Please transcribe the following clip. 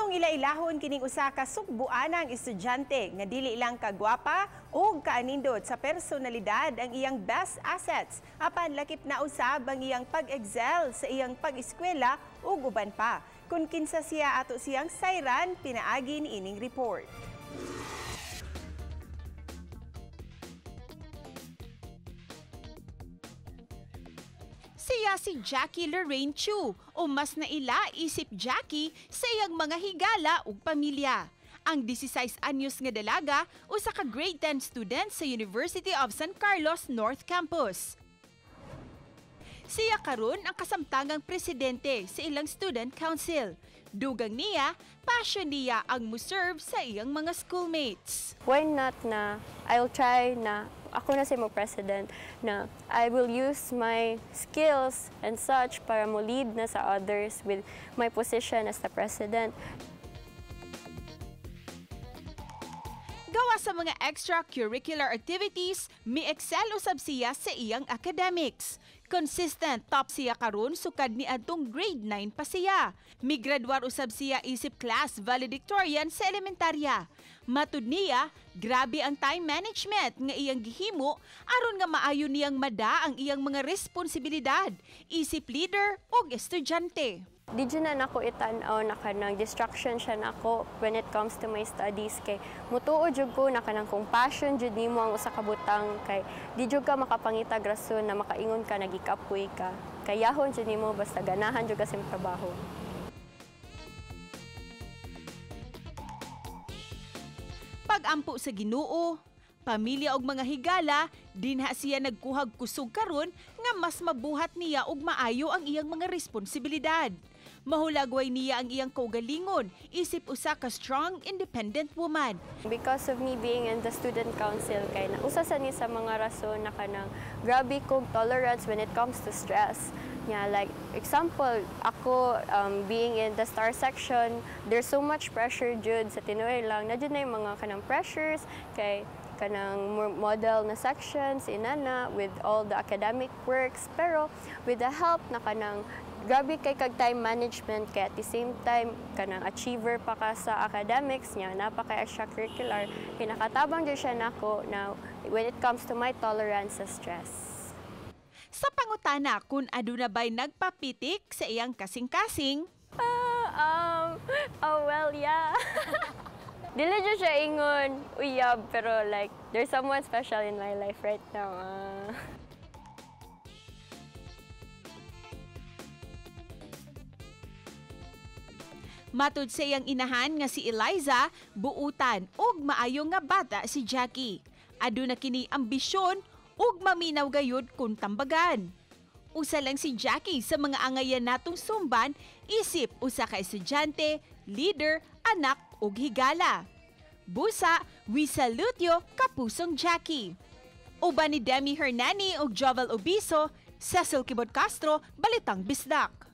Atong ilailahon kining usa ka sukbuanang estudyante nga dili lang kagwapa o kaanindot sa personalidad ang iyang best assets apan lakip na usab ang iyang pag-excel sa iyang pag-eskwela ug uban pa. Kung kinsa siya ato siyang sayran pinaagi ni ining report. Siya si Jackie Lorraine Chu o mas naila isip Jackie sa iyang mga higala ug pamilya. Ang 16 anyos nga dalaga usa ka grade 10 student sa University of San Carlos North Campus. Siya karon ang kasamtangang presidente sa ilang student council. Dugang niya, passion niya ang muserve sa iyang mga schoolmates. Why not na I'll try na ako na si mo president na I will use my skills and such para mo lead na sa others with my position as the president. Gawa sa mga extracurricular activities, mi-excel usab siya sa iyang academics. Consistent top siya karon sukad ni adtong grade 9 pa siya. Migradwar usab siya isip class valedictorian sa elementarya. Matud niya, grabe ang time management nga iyang gihimo aron nga maayo niyang mada ang iyang mga responsibilidad, isip leader ug estudyante. Di dyan na ako itanaw na kanang distraction siya na ako when it comes to my studies kay mutuo jud ko na kanang kung passion jud nimo ang usa ka butang kay di jud ka makapangitag rason na makaingon ka nagikapoy ka kay yahon jud nimo basta ganahan jud ka sa trabaho. Pag-ampo sa Ginoo, pamilya ug mga higala, dinha siya nagkuhag kusog karon nga mas mabuhat niya ug maayo ang iyang mga responsibilidad. Mahulagway niya ang iyang kaugalingon, isip usa ka strong, independent woman. Because of me being in the student council, kay usa sa ni sa mga rason na kanang grabe kog tolerance when it comes to stress. Yeah, like example, ako being in the star section, there's so much pressure jud sa tinuoy lang. Na jud na yung mga kanang pressures kay kanang model na sections inana with all the academic works, pero with the help na kanang grabe kay kag time management kay at the same time kanang achiever pa ka sa academics niya napaka extracurricular kinakatabang jud siya nako na when it comes to my tolerance sa stress. Sa pangutana kung aduna ba'y nagpapitik sa iyang kasing-kasing? Well, yeah. Dili jud siya ingon uyab pero like there's someone special in my life right now. Matud sa iyang inahan nga si Eliza, buutan ug maayo nga bata si Jackie. Aduna kini ambisyon ug maminaw gayud kung tambagan. Usa lang si Jackie sa mga angayan natong sumban, isip usa ka estudyante, leader, anak ug higala. Busa, we salute you, kapusong Jackie. Uban ni Demi Hernani ug Jovel Obiso, Cecil Kibod Castro, Balitang Bisdak.